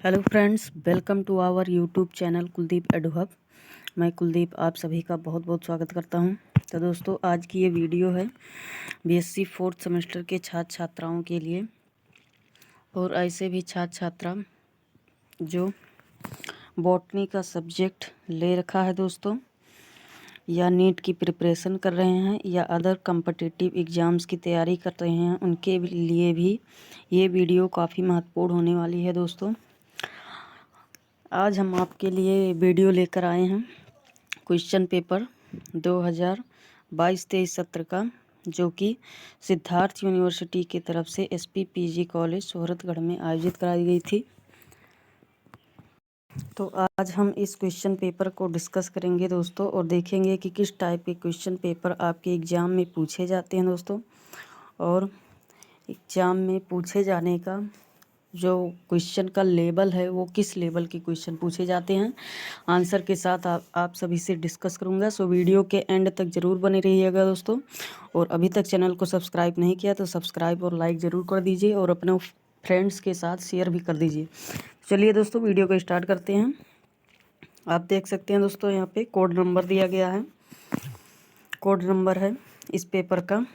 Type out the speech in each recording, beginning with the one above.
Hello friends, welcome to our YouTube channel Kuldeep edu hub. मैं कुलदीप आप सभी का बहुत बहुत स्वागत करता हूं। तो दोस्तों, आज की ये वीडियो है बीएससी फोर्थ सेमेस्टर के छात्र छात्राओं के लिए और ऐसे भी छात्र छात्रा जो बॉटनी का सब्जेक्ट ले रखा है दोस्तों, या नीट की प्रिपरेशन कर रहे हैं या अदर कम्पिटिटिव एग्ज़ाम्स की तैयारी कर रहे हैं, उनके लिए भी ये वीडियो काफ़ी महत्वपूर्ण होने वाली है दोस्तों। आज हम आपके लिए वीडियो लेकर आए हैं क्वेश्चन पेपर 2022-23 सत्र का, जो कि सिद्धार्थ यूनिवर्सिटी की तरफ से एसपीपीजी कॉलेज सोहरतगढ़ में आयोजित कराई गई थी। तो आज हम इस क्वेश्चन पेपर को डिस्कस करेंगे दोस्तों और देखेंगे कि किस टाइप के क्वेश्चन पेपर आपके एग्ज़ाम में पूछे जाते हैं दोस्तों, और एग्ज़ाम में पूछे जाने का जो क्वेश्चन का लेवल है वो किस लेवल के क्वेश्चन पूछे जाते हैं, आंसर के साथ आप सभी से डिस्कस करूंगा। सो वीडियो के एंड तक ज़रूर बने रहिएगा दोस्तों। और अभी तक चैनल को सब्सक्राइब नहीं किया तो सब्सक्राइब और लाइक ज़रूर कर दीजिए और अपने फ्रेंड्स के साथ शेयर भी कर दीजिए। चलिए दोस्तों, वीडियो को स्टार्ट करते हैं। आप देख सकते हैं दोस्तों, यहाँ पे कोड नंबर दिया गया है। कोड नंबर है इस पेपर का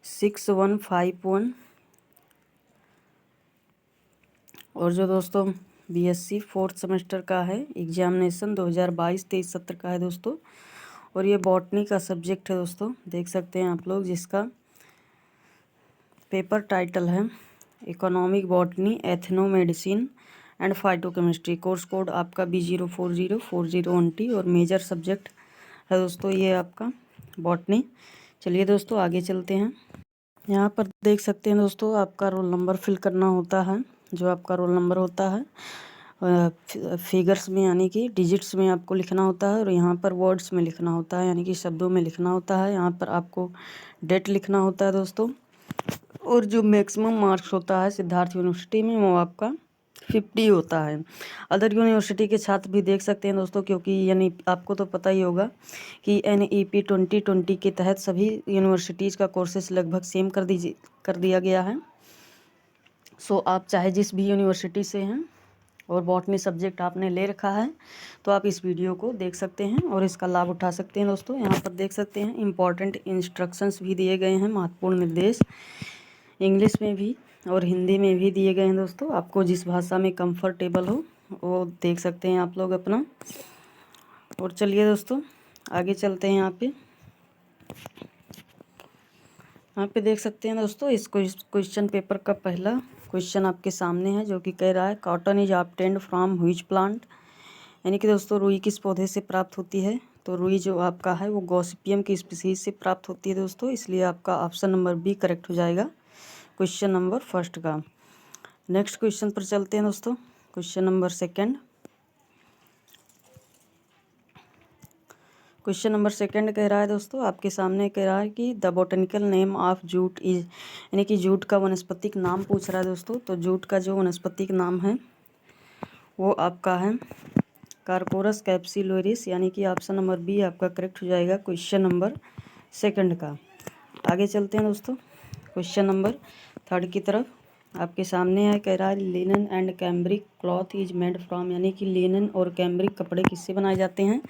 6151। और जो दोस्तों बीएससी फोर्थ सेमेस्टर का है, एग्जामिनेशन 2022-23 सत्र का है दोस्तों। और ये बॉटनी का सब्जेक्ट है दोस्तों, देख सकते हैं आप लोग, जिसका पेपर टाइटल है economic botany, ethno medicine and phytochemistry. Course code आपका B040401T और मेजर सब्जेक्ट है दोस्तों ये आपका बॉटनी। चलिए दोस्तों, आगे चलते हैं। यहाँ पर देख सकते हैं दोस्तों, आपका रोल नंबर फिल करना होता है। जो आपका रोल नंबर होता है फिगर्स में यानी कि डिजिट्स में आपको लिखना होता है, और यहाँ पर वर्ड्स में लिखना होता है यानी कि शब्दों में लिखना होता है। यहाँ पर आपको डेट लिखना होता है दोस्तों। और जो मैक्सिमम मार्क्स होता है सिद्धार्थ यूनिवर्सिटी में वो आपका 50 होता है। अदर यूनिवर्सिटी के छात्र भी देख सकते हैं दोस्तों, क्योंकि यानी आपको तो पता ही होगा कि NEP 2020 के तहत सभी यूनिवर्सिटीज़ का कोर्सेस लगभग सेम कर दिया गया है। सो आप चाहे जिस भी यूनिवर्सिटी से हैं और बॉटनी सब्जेक्ट आपने ले रखा है तो आप इस वीडियो को देख सकते हैं और इसका लाभ उठा सकते हैं दोस्तों। यहाँ पर देख सकते हैं इम्पॉर्टेंट इंस्ट्रक्शंस भी दिए गए हैं, महत्वपूर्ण निर्देश इंग्लिश में भी और हिंदी में भी दिए गए हैं दोस्तों। आपको जिस भाषा में कंफर्टेबल हो वो देख सकते हैं आप लोग अपना। और चलिए दोस्तों, आगे चलते हैं। यहाँ पे देख सकते हैं दोस्तों, इस क्वेश्चन पेपर का पहला क्वेश्चन आपके सामने है, जो कि कह रहा है cotton is obtained from which plant. यानी कि दोस्तों, रुई किस पौधे से प्राप्त होती है। तो रुई जो आपका है वो गॉसिपियम की स्पीसीज से प्राप्त होती है दोस्तों, इसलिए आपका ऑप्शन नंबर बी करेक्ट हो जाएगा क्वेश्चन नंबर फर्स्ट का। नेक्स्ट क्वेश्चन पर चलते हैं दोस्तों। क्वेश्चन नंबर सेकंड कह रहा है दोस्तों, आपके सामने कह रहा है कि the botanical name of jute is, यानी कि जूट का वनस्पतिक नाम पूछ रहा है दोस्तों। तो जूट का जो वनस्पतिक नाम है वो आपका है कार्कोरस कैप्सिलोरिस, यानी कि ऑप्शन नंबर बी आपका करेक्ट हो जाएगा क्वेश्चन नंबर सेकंड का। आगे चलते हैं दोस्तों, क्वेश्चन नंबर थर्ड की तरफ। आपके सामने है, कह रहा है linen and cambric cloth is made from, यानी कि लिनन और कैम्ब्रिक कपड़े किससे बनाए जाते हैं।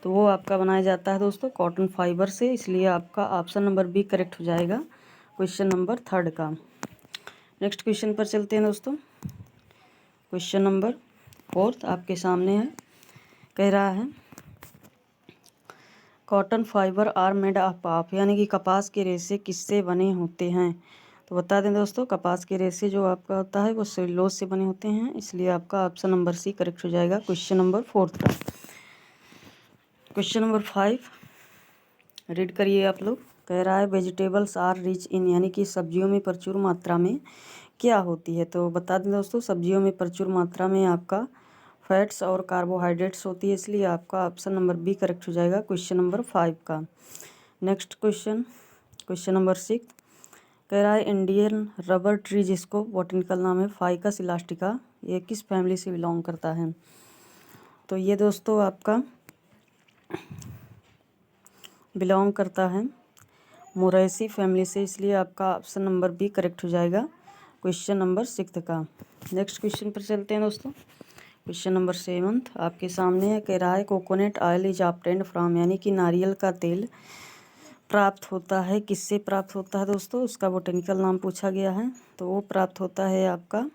तो वो आपका बनाया जाता है दोस्तों कॉटन फाइबर से, इसलिए आपका ऑप्शन नंबर बी करेक्ट हो जाएगा क्वेश्चन नंबर थर्ड का। नेक्स्ट क्वेश्चन पर चलते हैं दोस्तों। क्वेश्चन नंबर फोर्थ आपके सामने है, कह रहा है cotton fibre are made of पाफ, यानी कि कपास के रेशे किससे बने होते हैं। तो बता दें दोस्तों, कपास के रेशे जो आपका होता है वो सेलुलोज से बने होते हैं, इसलिए आपका ऑप्शन नंबर सी करेक्ट हो जाएगा क्वेश्चन नंबर फोर्थ का। क्वेश्चन नंबर 5 रीड करिए आप लोग। कह रहा है वेजिटेबल्स आर रिच इन, यानी कि सब्जियों में प्रचुर मात्रा में क्या होती है। तो बता दें दोस्तों, सब्जियों में प्रचुर मात्रा में आपका फैट्स और कार्बोहाइड्रेट्स होती है, इसलिए आपका ऑप्शन नंबर बी करेक्ट हो जाएगा क्वेश्चन नंबर 5 का। नेक्स्ट क्वेश्चन नंबर 6 कह रहा है इंडियन रबर ट्री, जिसको बॉटनिकल नाम है फाइकस इलास्टिका, ये किस फैमिली से बिलोंग करता है। तो ये दोस्तों आपका बिलोंग करता है मोरेसी फैमिली से, इसलिए आपका ऑप्शन नंबर बी करेक्ट हो जाएगा क्वेश्चन नंबर 6 का। नेक्स्ट क्वेश्चन पर चलते हैं दोस्तों। क्वेश्चन नंबर 7 आपके सामने है, कह रहा है coconut oil is obtained from, यानी कि नारियल का तेल प्राप्त होता है, किससे प्राप्त होता है दोस्तों, उसका बोटेनिकल नाम पूछा गया है। तो वो प्राप्त होता है आपका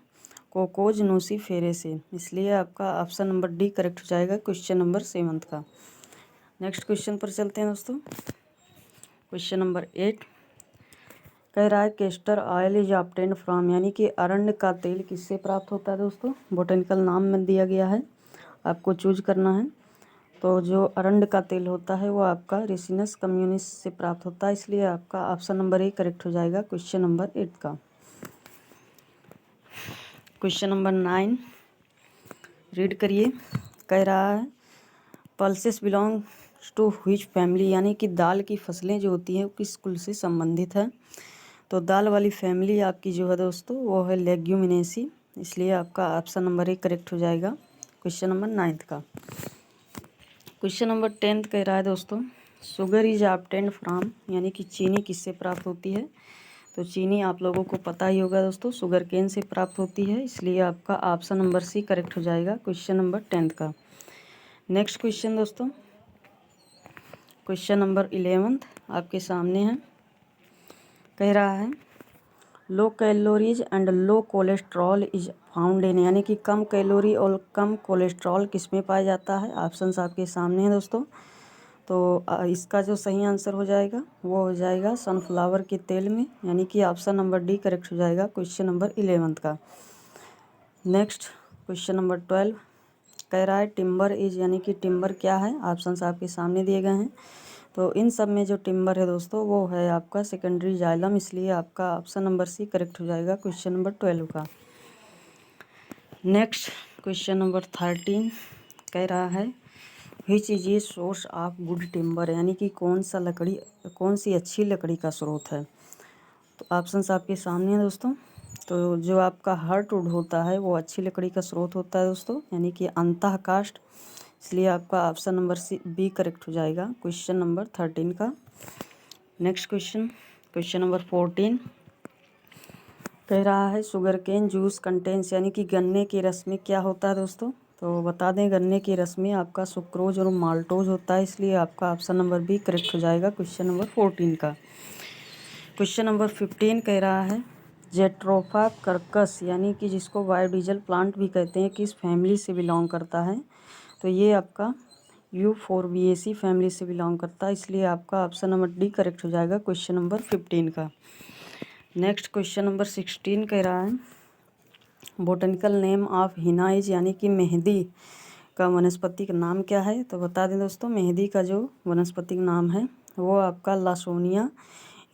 कोकोज नूसीफेरे से, इसलिए आपका ऑप्शन नंबर डी करेक्ट हो जाएगा क्वेश्चन नंबर 7 का। नेक्स्ट क्वेश्चन पर चलते हैं दोस्तों। क्वेश्चन नंबर 8 कह रहा है castor oil is obtained from, यानी कि अरंड का तेल किससे प्राप्त होता है दोस्तों, बोटेनिकल नाम में दिया गया है, आपको चूज करना है। तो जो अरंड का तेल होता है वो आपका रिसिनस कम्युनिस से प्राप्त होता है, इसलिए आपका ऑप्शन नंबर ए करेक्ट हो जाएगा क्वेश्चन नंबर 8 का। क्वेश्चन नंबर 9 रीड करिए। कह रहा है pulses belongs to which family, यानी कि दाल की फसलें जो होती हैं वो किस कुल से संबंधित है। तो दाल वाली फैमिली आपकी जो है दोस्तों वो है लेग्यूमिनेसी, इसलिए आपका ऑप्शन नंबर ए करेक्ट हो जाएगा क्वेश्चन नंबर 9 का। क्वेश्चन नंबर 10 कह रहा है दोस्तों शुगर इज ऑब्टेन्ड फ्रॉम, यानी कि चीनी किससे प्राप्त होती है। तो चीनी आप लोगों को पता ही होगा दोस्तों शुगर केन से प्राप्त होती है, इसलिए आपका ऑप्शन नंबर सी करेक्ट हो जाएगा क्वेश्चन नंबर 10 का। नेक्स्ट क्वेश्चन दोस्तों, क्वेश्चन नंबर 11 आपके सामने है। कह रहा है low calories and low cholesterol is found इन, यानी कि कम कैलोरी और कम कोलेस्ट्रॉल किस में पाया जाता है। ऑप्शंस आपके सामने हैं दोस्तों। तो इसका जो सही आंसर हो जाएगा वो हो जाएगा सनफ्लावर के तेल में, यानी कि ऑप्शन नंबर डी करेक्ट हो जाएगा क्वेश्चन नंबर 11 का। नेक्स्ट क्वेश्चन नंबर 12 कह रहा है टिम्बर इज, यानी कि टिम्बर क्या है। ऑप्शंस आपके सामने दिए गए हैं। तो इन सब में जो टिम्बर है दोस्तों वो है आपका सेकेंडरी जाइलम, इसलिए आपका ऑप्शन नंबर सी करेक्ट हो जाएगा क्वेश्चन नंबर 12 का। नेक्स्ट क्वेश्चन नंबर 13 कह रहा है which is a source of good timber, यानी कि कौन सी अच्छी लकड़ी का स्रोत है। तो ऑप्शंस आपके सामने हैं दोस्तों। तो जो आपका हार्टवुड होता है वो अच्छी लकड़ी का स्रोत होता है दोस्तों, यानी कि अंतः काष्ठ, इसलिए आपका option number C B correct हो जाएगा क्वेश्चन नंबर 13 का। नेक्स्ट क्वेश्चन नंबर 14 कह रहा है शुगर केन जूस कंटेंस, यानी कि गन्ने के रस में क्या होता है दोस्तों। तो बता दें गन्ने के रस में आपका सुक्रोज और माल्टोज होता है, इसलिए आपका ऑप्शन नंबर बी करेक्ट हो जाएगा क्वेश्चन नंबर 14 का। क्वेश्चन नंबर 15 कह रहा है जेट्रोफा कर्कस, यानी कि जिसको बायोडीजल प्लांट भी कहते हैं, किस फैमिली से बिलोंग करता है। तो ये आपका यूफोरबिएसी फैमिली से बिलोंग करता है, इसलिए आपका ऑप्शन नंबर डी करेक्ट हो जाएगा क्वेश्चन नंबर 15 का। नेक्स्ट क्वेश्चन नंबर 16 कह रहा है botanical name of Hina is, यानी कि मेहंदी का वनस्पतिक नाम क्या है। तो बता दें दोस्तों मेहंदी का जो वनस्पतिक नाम है वो आपका लासोनिया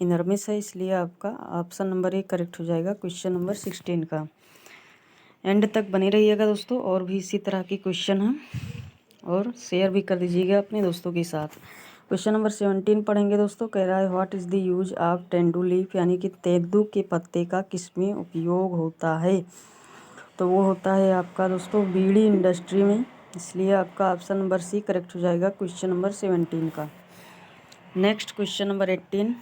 इनर्मिस है, इसलिए आपका ऑप्शन नंबर ए करेक्ट हो जाएगा क्वेश्चन नंबर 16 का। एंड तक बने रहिएगा दोस्तों, और भी इसी तरह के क्वेश्चन हैं, और शेयर भी कर दीजिएगा अपने दोस्तों के साथ। क्वेश्चन नंबर 17 पढ़ेंगे दोस्तों। कह रहा है what is the use of tendu leaf, यानी कि तेंदू के पत्ते का किस में उपयोग होता है। तो वो होता है आपका दोस्तों बीड़ी इंडस्ट्री में, इसलिए आपका ऑप्शन नंबर सी करेक्ट हो जाएगा क्वेश्चन नंबर 17 का। नेक्स्ट क्वेश्चन नंबर 18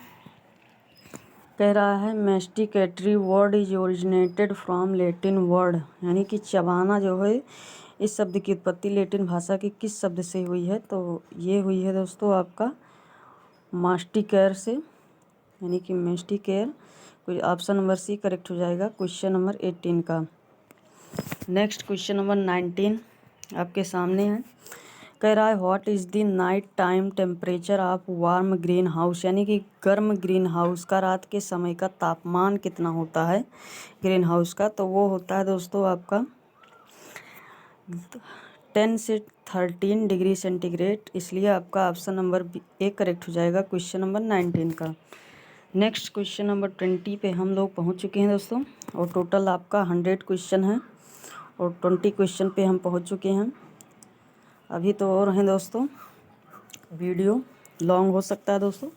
कह रहा है masticatory word is originated from Latin word, यानी कि चबाना जो है इस शब्द की उत्पत्ति लैटिन भाषा की किस शब्द से हुई है। तो ये हुई है दोस्तों आपका मास्टिकेयर से, यानी कि मैस्टिकेयर, कोई ऑप्शन नंबर सी करेक्ट हो जाएगा क्वेश्चन नंबर 18 का। नेक्स्ट क्वेश्चन नंबर 19 आपके सामने है। कह रहा है what is the night time temperature of warm green house, यानी कि गर्म ग्रीन हाउस का रात के समय का तापमान कितना होता है ग्रीन हाउस का। तो वो होता है दोस्तों आपका 10 से 13 डिग्री सेंटीग्रेड, इसलिए आपका ऑप्शन नंबर ए करेक्ट हो जाएगा क्वेश्चन नंबर 19 का। नेक्स्ट क्वेश्चन नंबर 20 पे हम लोग पहुंच चुके हैं दोस्तों, और टोटल आपका 100 क्वेश्चन है, और 20 क्वेश्चन पे हम पहुंच चुके हैं। अभी तो और हैं दोस्तों, वीडियो लॉन्ग हो सकता है दोस्तों,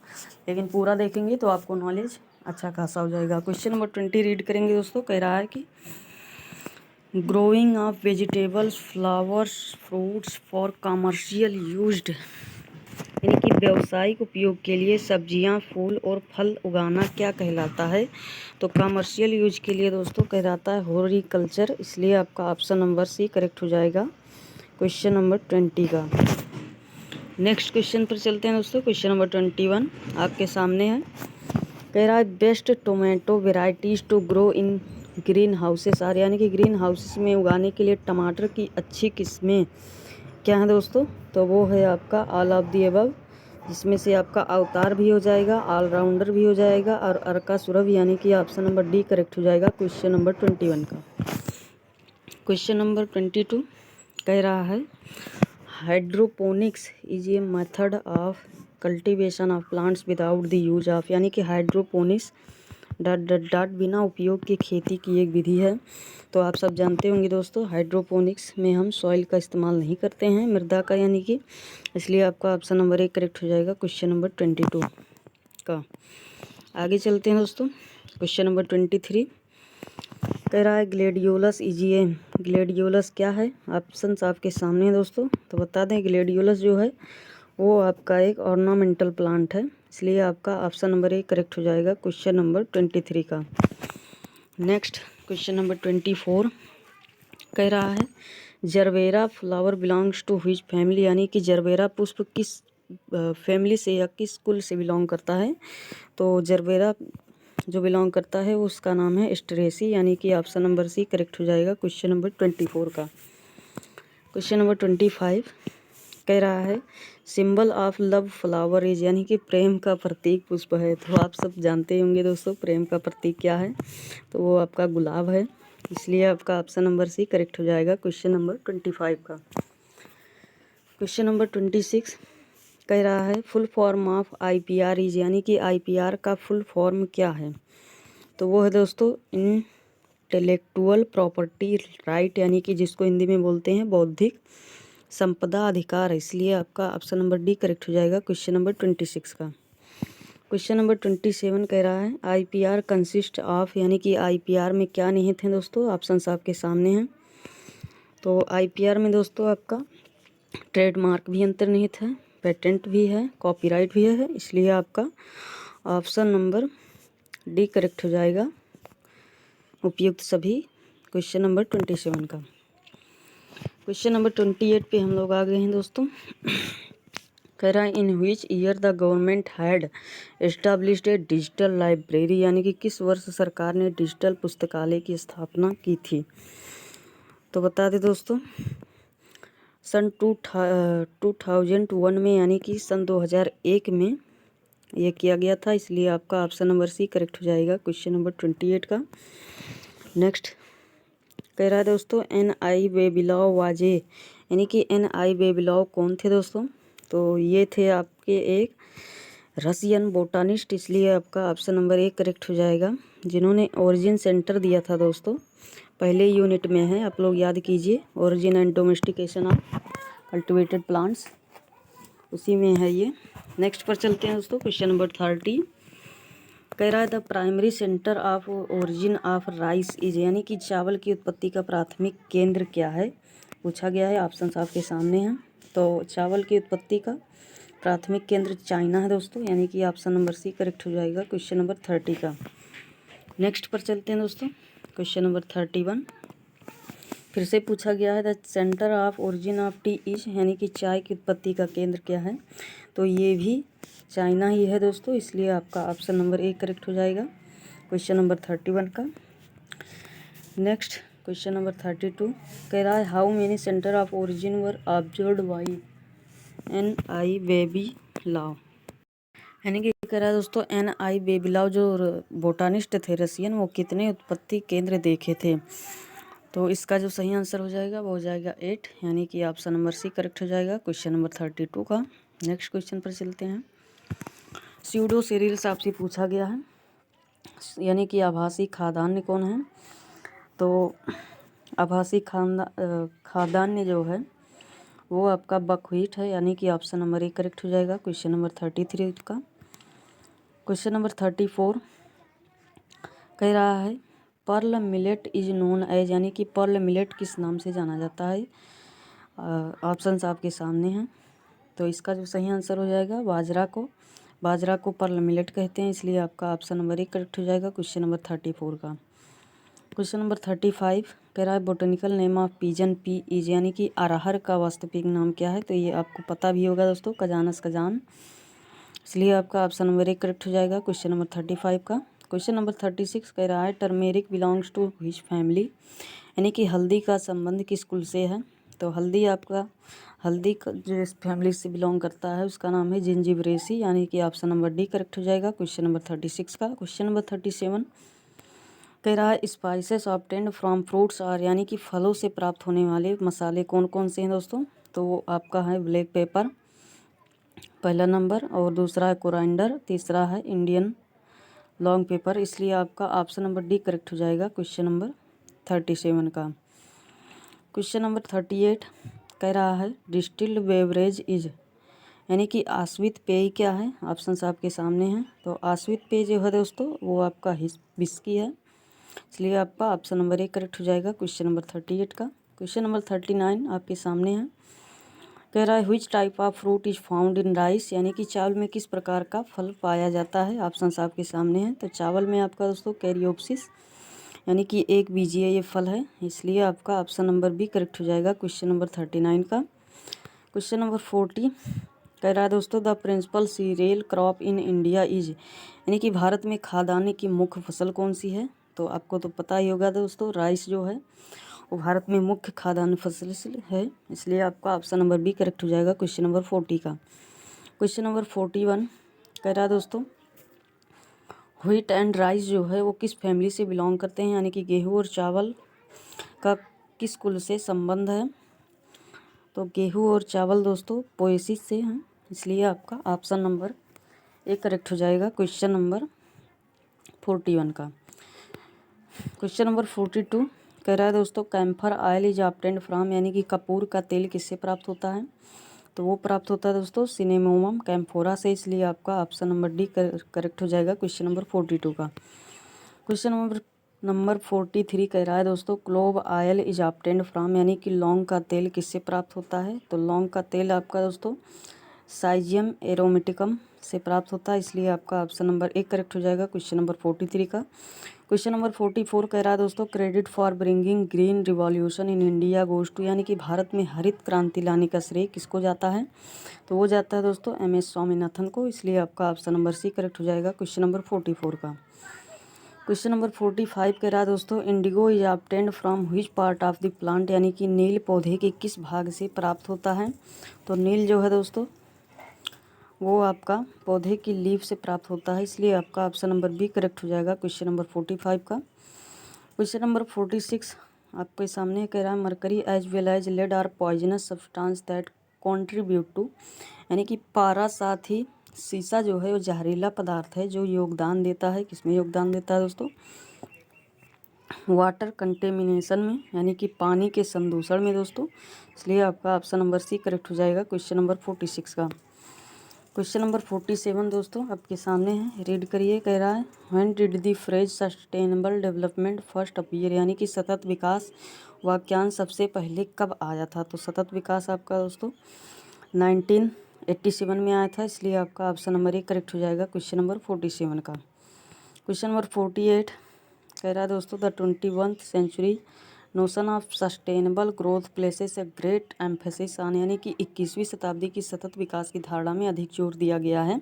लेकिन पूरा देखेंगे तो आपको नॉलेज अच्छा खासा हो जाएगा। क्वेश्चन नंबर 20 रीड करेंगे दोस्तों। कह रहा है कि growing of vegetables flowers fruits for commercial used, यानी कि व्यावसायिक उपयोग के लिए सब्जियां, फूल और फल उगाना क्या कहलाता है? तो कमर्शियल यूज के लिए दोस्तों कहलाता है हॉर्टिकल्चर। इसलिए आपका ऑप्शन नंबर सी करेक्ट हो जाएगा क्वेश्चन नंबर 20 का। नेक्स्ट क्वेश्चन पर चलते हैं दोस्तों। क्वेश्चन नंबर 21 आपके सामने है। कह रहा है best tomato varieties to grow in green houses are, यानी कि ग्रीन हाउसेस में उगाने के लिए टमाटर की अच्छी किस्में क्या है दोस्तों? तो वो है आपका ऑल ऑफ दी अबव, जिसमें से आपका अवतार भी हो जाएगा, ऑलराउंडर भी हो जाएगा और अर्का सुरभ, यानी कि ऑप्शन नंबर डी करेक्ट हो जाएगा क्वेश्चन नंबर 21 का। क्वेश्चन नंबर 22 कह रहा है hydroponics is a method of cultivation of plants without the use of, यानी कि हाइड्रोपोनिक्स डॉट डॉट डॉट बिना उपयोग की खेती की एक विधि है। तो आप सब जानते होंगे दोस्तों, हाइड्रोपोनिक्स में हम सॉइल का इस्तेमाल नहीं करते हैं, मृदा का, यानी कि इसलिए आपका ऑप्शन नंबर 1 करेक्ट हो जाएगा क्वेश्चन नंबर 22 का। आगे चलते हैं दोस्तों। क्वेश्चन नंबर 23 कह रहा है ग्लेडियोलस इजिएम, ग्लेडियोलस क्या है? ऑप्शंस आपके सामने हैं दोस्तों। तो बता दें ग्लेडियोलस जो है वो आपका एक ऑर्नामेंटल प्लांट है, इसलिए आपका ऑप्शन नंबर 1 करेक्ट हो जाएगा क्वेश्चन नंबर 23 का। नेक्स्ट क्वेश्चन नंबर 24 कह रहा है gerbera flower belongs to which family, यानी कि जरबेरा पुष्प किस फैमिली से या किस कुल से बिलोंग करता है? तो जरबेरा जो बिलोंग करता है उसका नाम है एस्टरेसी, यानी कि ऑप्शन नंबर सी करेक्ट हो जाएगा क्वेश्चन नंबर 24 का। क्वेश्चन नंबर 25 कह रहा है symbol of love flower is, यानी कि प्रेम का प्रतीक पुष्प है। तो आप सब जानते होंगे दोस्तों प्रेम का प्रतीक क्या है? तो वो आपका गुलाब है, इसलिए आपका ऑप्शन नंबर सी करेक्ट हो जाएगा क्वेश्चन नंबर 25 का। क्वेश्चन नंबर 26 कह रहा है full form of IPR is, यानी कि आईपीआर का फुल फॉर्म क्या है? तो वो है दोस्तों इंटेलेक्चुअल प्रॉपर्टी राइट, यानी कि जिसको हिंदी में बोलते हैं बौद्धिक संपदा अधिकार, इसलिए आपका ऑप्शन नंबर डी करेक्ट हो जाएगा क्वेश्चन नंबर 26 का। क्वेश्चन नंबर 27 कह रहा है आईपीआर कंसिस्ट ऑफ, यानी कि आईपीआर में क्या निहित हैं दोस्तों? ऑप्शंस आपके सामने हैं। तो आईपीआर में दोस्तों आपका ट्रेडमार्क भी अंतर्निहित है, पेटेंट भी है, कॉपीराइट भी है, इसलिए आपका ऑप्शन नंबर डी करेक्ट हो जाएगा उपयुक्त सभी क्वेश्चन नंबर 27 का। क्वेश्चन नंबर 28 पे हम लोग आ गए हैं दोस्तों। कह रहा है in which year the government had established a digital library, यानी कि किस वर्ष सरकार ने डिजिटल पुस्तकालय की स्थापना की थी? तो बता दें दोस्तों सन 2001 में, यानी कि सन 2001 में ये किया गया था, इसलिए आपका ऑप्शन नंबर सी करेक्ट हो जाएगा क्वेश्चन नंबर 28 का। नेक्स्ट कह रहा है दोस्तों N.I. बेबिलॉव वाजे, यानी कि N.I. बेबिलॉव कौन थे दोस्तों? तो ये थे आपके एक रसियन बोटानिस्ट, इसलिए आपका ऑप्शन नंबर 1 करेक्ट हो जाएगा, जिन्होंने ओरिजिन सेंटर दिया था दोस्तों, पहले यूनिट में है, आप लोग याद कीजिए, origin and domestication of cultivated plants, उसी में है ये। नेक्स्ट पर चलते हैं दोस्तों। क्वेश्चन नंबर 30 कह रहा है the primary centre of origin of rice is, यानी कि चावल की उत्पत्ति का प्राथमिक केंद्र क्या है? पूछा गया है, ऑप्शंस आपके सामने हैं। तो चावल की उत्पत्ति का प्राथमिक केंद्र चाइना है दोस्तों, यानी कि ऑप्शन नंबर सी करेक्ट हो जाएगा क्वेश्चन नंबर 30 का। नेक्स्ट पर चलते हैं दोस्तों। क्वेश्चन नंबर 31 फिर से पूछा गया है the centre of origin of T is, यानी कि चाय की उत्पत्ति का केंद्र क्या है? तो ये भी चाइना ही है दोस्तों, इसलिए आपका ऑप्शन नंबर 1 करेक्ट हो जाएगा क्वेश्चन नंबर 31 का। नेक्स्ट क्वेश्चन नंबर 32 कह रहा है how many centre of origin were observed by N.I. बेबिलॉव, यानी कि कह रहा है दोस्तों N.I. बेबिलॉव जो बोटानिस्ट थे रसियन, वो कितने उत्पत्ति केंद्र देखे थे? तो इसका जो सही आंसर हो जाएगा वो हो जाएगा 8, यानी कि ऑप्शन नंबर सी करेक्ट हो जाएगा क्वेश्चन नंबर 32 का। नेक्स्ट क्वेश्चन पर चलते हैं। स्यूडो सीरियल्स आपसे पूछा गया है, यानी कि आभासी खाद्यान्न कौन है? तो आभासी खाद्यान्न जो है वो आपका बकव्हीट है, यानी कि ऑप्शन नंबर 1 करेक्ट हो जाएगा क्वेश्चन नंबर 33 का। क्वेश्चन नंबर 34 कह रहा है pearl millet is known as, यानी कि पर्ल मिलेट किस नाम से जाना जाता है? ऑप्शंस आपके सामने हैं। तो इसका जो सही आंसर हो जाएगा बाजरा को पर्ल मिलेट कहते हैं, इसलिए आपका ऑप्शन नंबर 1 करेक्ट हो जाएगा क्वेश्चन नंबर 34 का। क्वेश्चन नंबर 35 कह रहा है botanical name of pigeon P is, यानी कि अरहर का वास्तविक नाम क्या है। तो ये आपको पता भी होगा दोस्तों, कजानस कजान, इसलिए आपका ऑप्शन नंबर 1 करेक्ट हो जाएगा क्वेश्चन नंबर 35 का। क्वेश्चन नंबर 36 कह रहा है turmeric belongs to which family, यानी कि हल्दी का संबंध किस कुल से है। तो हल्दी का जो फैमिली से बिलोंग करता है उसका नाम है जिंजिबरेसी, यानी कि ऑप्शन नंबर डी करेक्ट हो जाएगा क्वेश्चन नंबर 36 का। क्वेश्चन नंबर 37 कह रहा है spices obtained from fruits are, यानी कि फलों से प्राप्त होने वाले मसाले कौन कौन से हैं दोस्तों। तो वो आपका है ब्लैक पेपर पहला नंबर, और दूसरा है कोराइंडर, तीसरा है इंडियन लॉन्ग पेपर, इसलिए आपका ऑप्शन नंबर डी करेक्ट हो जाएगा क्वेश्चन नंबर 37 का। क्वेश्चन नंबर 38 कह रहा है डिस्टिल्ड बेवरेज इज, यानी कि आश्वित पेय क्या है। ऑप्शंस आपके सामने हैं। तो आश्वित पेय जो है दोस्तों वो आपका विस्की है, इसलिए आपका ऑप्शन नंबर 1 करेक्ट हो जाएगा क्वेश्चन नंबर 38 का। क्वेश्चन नंबर 39 आपके सामने है, कह रहा है which type of fruit is found in rice, यानी कि चावल में किस प्रकार का फल पाया जाता है। ऑप्शंस आपके सामने हैं। तो चावल में आपका दोस्तों कैरियोप्सिस, यानी कि एक बीजीय ये फल है, इसलिए आपका ऑप्शन नंबर बी करेक्ट हो जाएगा क्वेश्चन नंबर 39 का। क्वेश्चन नंबर 40 कह रहा है दोस्तों the principal cereal crop in India is, यानी कि भारत में खाद्यान्न की मुख्य फसल कौन सी है। तो आपको तो पता ही होगा दोस्तों, राइस जो है वो भारत में मुख्य खाद्यान्न फसल है, इसलिए आपका ऑप्शन नंबर बी करेक्ट हो जाएगा क्वेश्चन नंबर 40 का। क्वेश्चन नंबर 41 कह रहा है दोस्तों व्हीट एंड राइस जो है वो किस फैमिली से बिलोंग करते हैं, यानी कि गेहूँ और चावल का किस कुल से संबंध है। तो गेहूँ और चावल दोस्तों पोएसी से हैं, इसलिए आपका ऑप्शन नंबर 1 करेक्ट हो जाएगा क्वेश्चन नंबर 41 का। क्वेश्चन नंबर 42 कह रहा है दोस्तों camphor oil is obtained from, यानी कि कपूर का तेल किससे प्राप्त होता है। तो वो प्राप्त होता है दोस्तों सिनेमोमम कैम्फोरा से, इसलिए आपका ऑप्शन नंबर डी करेक्ट हो जाएगा क्वेश्चन नंबर 42 का। क्वेश्चन नंबर 43 कह रहा है दोस्तों clove oil is obtained from, यानी कि लौंग का तेल किससे प्राप्त होता है। तो लौंग का तेल आपका दोस्तों साइजियम एरोमेटिकम से प्राप्त होता है, इसलिए आपका ऑप्शन नंबर 1 करेक्ट हो जाएगा क्वेश्चन नंबर 43 का। क्वेश्चन नंबर 44 कह रहा है दोस्तों credit for bringing green revolution in India goes to, यानी कि भारत में हरित क्रांति लाने का श्रेय किसको जाता है। तो वो जाता है दोस्तों MS स्वामीनाथन को, इसलिए आपका ऑप्शन नंबर सी करेक्ट हो जाएगा क्वेश्चन नंबर 44 का। क्वेश्चन नंबर 45 कह रहा है दोस्तों Indigo is obtained from which part of the plant, यानी कि नील पौधे के किस भाग से प्राप्त होता है। तो नील जो है दोस्तों वो आपका पौधे की लीफ से प्राप्त होता है, इसलिए आपका ऑप्शन नंबर बी करेक्ट हो जाएगा क्वेश्चन नंबर 45 का। क्वेश्चन नंबर 46 आपके सामने कह रहा है mercury as well as lead are poisonous substance that contribute to, यानी कि पारा साथ ही सीसा जो है वो जहरीला पदार्थ है जो योगदान देता है, किसमें योगदान देता है दोस्तों वाटर कंटेमिनेशन में, यानी कि पानी के संदूषण में दोस्तों, इसलिए आपका ऑप्शन नंबर सी करेक्ट हो जाएगा क्वेश्चन नंबर 46 का। क्वेश्चन नंबर 47 दोस्तों आपके सामने है, रीड करिए। कह रहा है when did the phrase sustainable development first appear, यानी कि सतत विकास वाक्यांश सबसे पहले कब आया था। तो सतत विकास आपका दोस्तों 1987 में आया था, इसलिए आपका ऑप्शन नंबर 1 करेक्ट हो जाएगा क्वेश्चन नंबर 47 का। क्वेश्चन नंबर 48 कह रहा है दोस्तों the 21st century notion of sustainable growth places a great emphasis on, यानी कि 21वीं शताब्दी की सतत विकास की धारणा में अधिक जोर दिया गया है।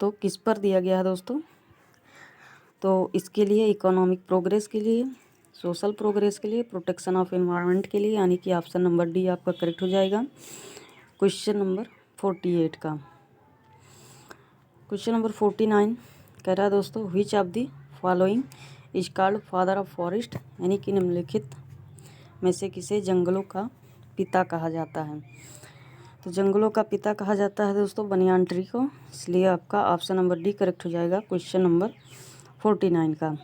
तो किस पर दिया गया है दोस्तों। तो इसके लिए इकोनॉमिक प्रोग्रेस के लिए, सोशल प्रोग्रेस के लिए, प्रोटेक्शन ऑफ एनवायरनमेंट के लिए, यानी कि ऑप्शन नंबर डी आपका करेक्ट हो जाएगा क्वेश्चन नंबर 48 का। क्वेश्चन नंबर 49 कह रहा है दोस्तों which of the following is called father of forest, यानी कि निम्नलिखित में से किसे जंगलों का पिता कहा जाता है। तो जंगलों का पिता कहा जाता है दोस्तों बनियान ट्री को, इसलिए आपका ऑप्शन नंबर डी करेक्ट हो जाएगा क्वेश्चन नंबर 49 का।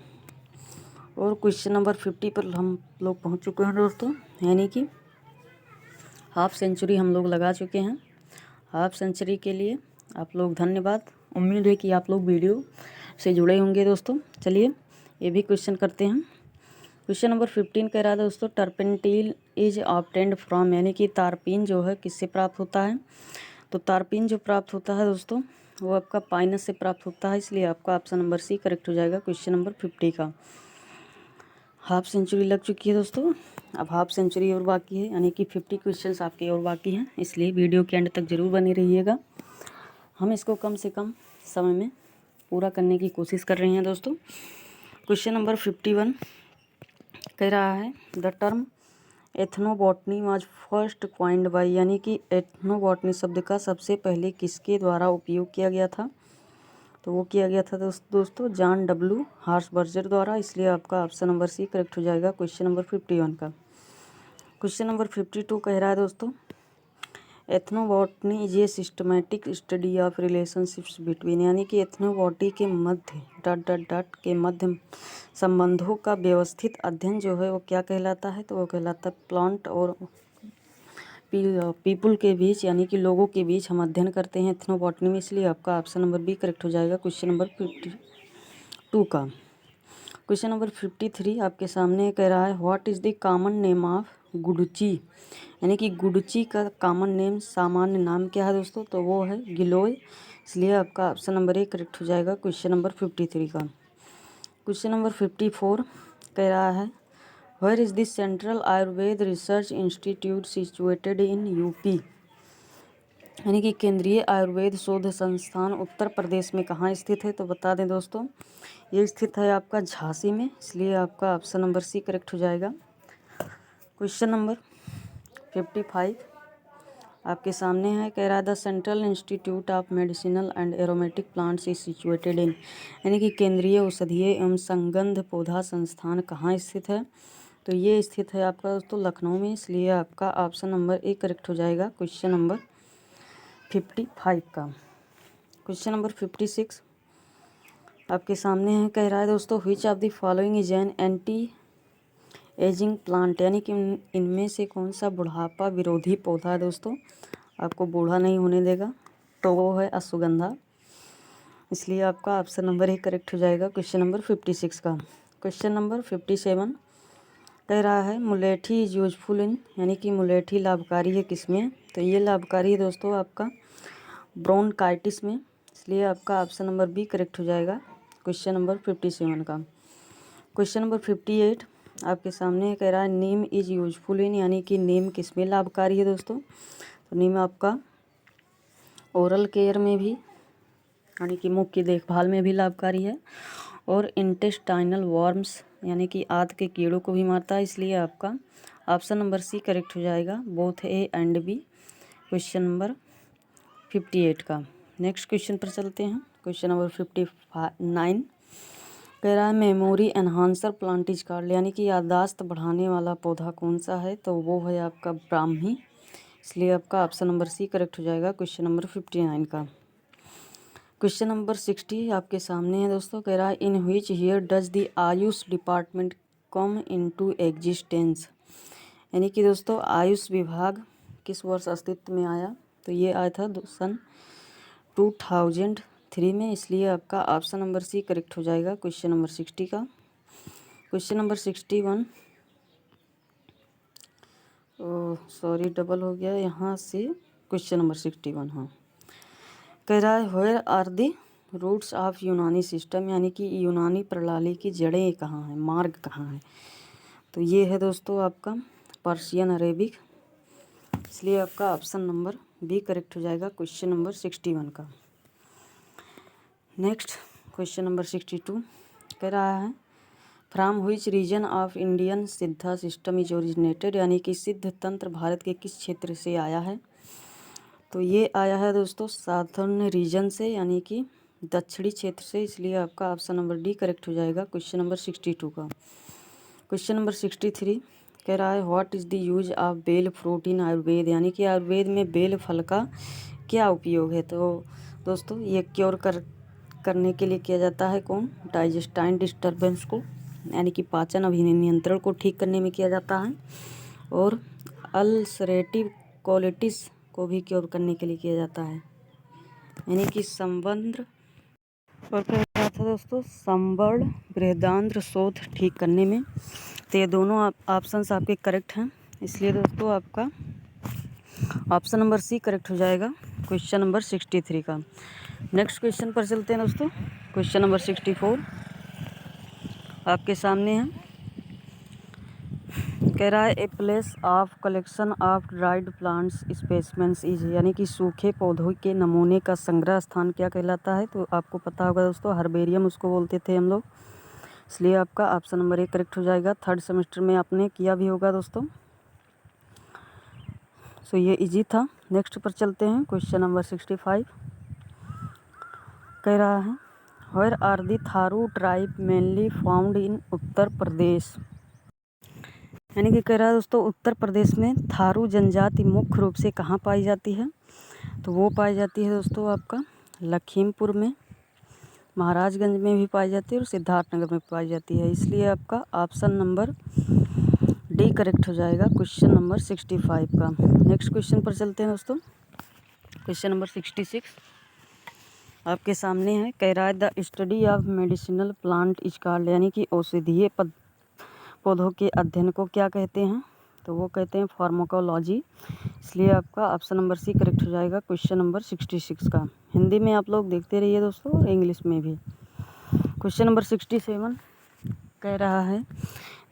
और क्वेश्चन नंबर 50 पर हम लोग पहुंच चुके हैं दोस्तों, यानी कि हाफ सेंचुरी हम लोग लगा चुके हैं। हाफ सेंचुरी के लिए आप लोग धन्यवाद। उम्मीद है कि आप लोग वीडियो से जुड़े होंगे दोस्तों। चलिए ये भी क्वेश्चन करते हैं। क्वेश्चन नंबर 15 कह रहा है दोस्तों, टर्पेंटीन इज ऑब्टेन्ड फ्रॉम, यानी कि तारपीन जो है किससे प्राप्त होता है। तो तारपीन जो प्राप्त होता है दोस्तों वो आपका पाइनस से प्राप्त होता है, इसलिए आपका ऑप्शन नंबर सी करेक्ट हो जाएगा क्वेश्चन नंबर 50 का। हाफ सेंचुरी लग चुकी है दोस्तों, अब हाफ सेंचुरी और बाकी है, यानी कि 50 क्वेश्चंस आपके और बाकी हैं, इसलिए वीडियो के एंड तक जरूर बने रहिएगा। हम इसको कम से कम समय में पूरा करने की कोशिश कर रहे हैं दोस्तों। क्वेश्चन नंबर 51 कह रहा है, the term ethnobotany was first coined by, यानी कि एथनोबॉटनी शब्द का सबसे पहले किसके द्वारा उपयोग किया गया था। तो वो किया गया था दोस्तों जॉन डब्ल्यू हार्सबर्जर द्वारा, इसलिए आपका ऑप्शन नंबर सी करेक्ट हो जाएगा क्वेश्चन नंबर 51 का। क्वेश्चन नंबर 52 कह रहा है दोस्तों, ethnobotany is a systematic study of relationships between, यानी कि एथनोबॉटनी के मध्य डॉट डॉट डॉट के मध्य संबंधों का व्यवस्थित अध्ययन जो है वो क्या कहलाता है। तो वो कहलाता है प्लांट और पीपुल के बीच, यानी कि लोगों के बीच हम अध्ययन करते हैं एथनोबॉटनी में, इसलिए आपका ऑप्शन नंबर बी करेक्ट हो जाएगा क्वेश्चन नंबर 52 का। क्वेश्चन नंबर 53 आपके सामने कह रहा है, what is the common name of guduchi, यानी कि गुडुची का कॉमन नेम सामान्य नाम क्या है दोस्तों। तो वो है गिलोय, इसलिए आपका ऑप्शन नंबर ए करेक्ट हो जाएगा क्वेश्चन नंबर 53 का। क्वेश्चन नंबर 54 कह रहा है, where is this central Ayurveda research institute situated in UP, यानी कि केंद्रीय आयुर्वेद शोध संस्थान उत्तर प्रदेश में कहाँ स्थित है। तो बता दें दोस्तों ये स्थित है आपका झांसी में, इसलिए आपका ऑप्शन नंबर सी करेक्ट हो जाएगा। क्वेश्चन नंबर 55 आपके सामने है, कह रहा है the central institute of medicinal and aromatic plants is situated in, यानी कि केंद्रीय औषधीय एवं संगंध पौधा संस्थान कहाँ स्थित है। तो ये स्थित है आपका दोस्तों लखनऊ में, इसलिए आपका ऑप्शन नंबर ए करेक्ट हो जाएगा क्वेश्चन नंबर 55 का। क्वेश्चन नंबर 56 आपके सामने है, कह रहा है दोस्तों, which of the following is an anti ageing plant, यानी कि इनमें से कौन सा बुढ़ापा विरोधी पौधा है दोस्तों, आपको बूढ़ा नहीं होने देगा। तो वो है अश्वगंधा, इसलिए आपका ऑप्शन नंबर ए करेक्ट हो जाएगा क्वेश्चन नंबर 56 का। क्वेश्चन नंबर 57 कह रहा है, मुलेठी इज यूजफुल इन, यानी कि मुलेठी लाभकारी है किसमें। तो ये लाभकारी है दोस्तों आपका ब्रोंकाइटिस में, इसलिए आपका ऑप्शन नंबर बी करेक्ट हो जाएगा क्वेश्चन नंबर 57 का। क्वेश्चन नंबर 58 आपके सामने कह रहा है, नीम इज यूजफुल इन, यानी कि नीम किसमें लाभकारी है दोस्तों। तो नीम आपका ओरल केयर में भी, यानी कि मुख की देखभाल में भी लाभकारी है, और इंटेस्टाइनल वर्म्स यानी कि आंत के कीड़ों को भी मारता है, इसलिए आपका ऑप्शन नंबर सी करेक्ट हो जाएगा both A and B question number 58 का। नेक्स्ट क्वेश्चन पर चलते हैं। क्वेश्चन नंबर 59 कह रहा है, memory enhancer plant is called, यानी कि याददाश्त बढ़ाने वाला पौधा कौन सा है। तो वो है आपका ब्राह्मी, इसलिए आपका ऑप्शन नंबर सी करेक्ट हो जाएगा क्वेश्चन नंबर 59 का। क्वेश्चन नंबर 60 आपके सामने है दोस्तों, कह रहा है, in which year does the Ayush department come into existence, यानी कि दोस्तों आयुष विभाग किस वर्ष अस्तित्व में आया। तो ये आया था सन 2003 में, इसलिए आपका ऑप्शन नंबर सी करेक्ट हो जाएगा क्वेश्चन नंबर 60 का। क्वेश्चन नंबर 61 सॉरी डबल हो गया यहाँ से, क्वेश्चन नंबर 61 हाँ कह रहा है, where are the roots of Unani system, यानी कि यूनानी प्रणाली की जड़ें कहाँ हैं, मार्ग कहाँ है। तो ये है दोस्तों आपका पर्शियन अरेबिक, इसलिए आपका ऑप्शन नंबर बी करेक्ट हो जाएगा क्वेश्चन नंबर 61 का। नेक्स्ट क्वेश्चन नंबर 62 कह रहा है, from which region of Indian Siddha system is originated, यानी कि सिद्ध तंत्र भारत के किस क्षेत्र से आया है। तो ये आया है दोस्तों साउथर्न रीजन से, यानी कि दक्षिणी क्षेत्र से, इसलिए आपका ऑप्शन नंबर डी करेक्ट हो जाएगा क्वेश्चन नंबर 62 का। क्वेश्चन नंबर 63 कह रहा है, what is the use of bael fruit in Ayurveda, यानी कि आयुर्वेद में बेल फल का क्या उपयोग है। तो दोस्तों ये क्योर करने के लिए किया जाता है, कौन, डाइजेस्टाइन डिस्टर्बेंस को, यानी कि पाचन अभिनियंत्रण को ठीक करने में किया जाता है, और अल्सरेटिव कोलिटिस को भी क्योर करने के लिए किया जाता है, यानी कि संबंध और कह रहा था दोस्तों संबंध बृहदान्त्र शोथ ठीक करने में तो ये दोनों ऑप्शंस आपके करेक्ट हैं, इसलिए दोस्तों आपका ऑप्शन नंबर सी करेक्ट हो जाएगा क्वेश्चन नंबर 63 का। नेक्स्ट क्वेश्चन पर चलते हैं दोस्तों। क्वेश्चन नंबर 64 आपके सामने है। कह रहा है a place of collection of dried plants specimens is, यानी कि सूखे पौधों के नमूने का संग्रह स्थान क्या कहलाता है। तो आपको पता होगा दोस्तों, हर्बेरियम उसको बोलते थे हम लोग, इसलिए आपका ऑप्शन नंबर ए करेक्ट हो जाएगा। थर्ड सेमेस्टर में आपने किया भी होगा दोस्तों, सो ये इजी था। नेक्स्ट पर चलते हैं। क्वेश्चन नंबर 65 कह रहा है where are the Tharu tribe mainly found in Uttar Pradesh, यानी कि कह रहा है दोस्तों उत्तर प्रदेश में थारू जनजाति मुख्य रूप से कहाँ पाई जाती है। तो वो पाई जाती है दोस्तों आपका लखीमपुर में, महाराजगंज में भी पाई जाती है और सिद्धार्थनगर में पाई जाती है, इसलिए आपका ऑप्शन नंबर डी करेक्ट हो जाएगा क्वेश्चन नंबर 65 का। नेक्स्ट क्वेश्चन पर चलते हैं दोस्तों। क्वेश्चन नंबर 66 आपके सामने है। कह रहा है the study of medicinal plant is called, यानी कि औषधीय पौधों के अध्ययन को क्या कहते हैं। तो वो कहते हैं फार्माकोलॉजी, इसलिए आपका ऑप्शन नंबर सी करेक्ट हो जाएगा क्वेश्चन नंबर 66 का। हिंदी में आप लोग देखते रहिए दोस्तों और इंग्लिश में भी। क्वेश्चन नंबर 67 कह रहा है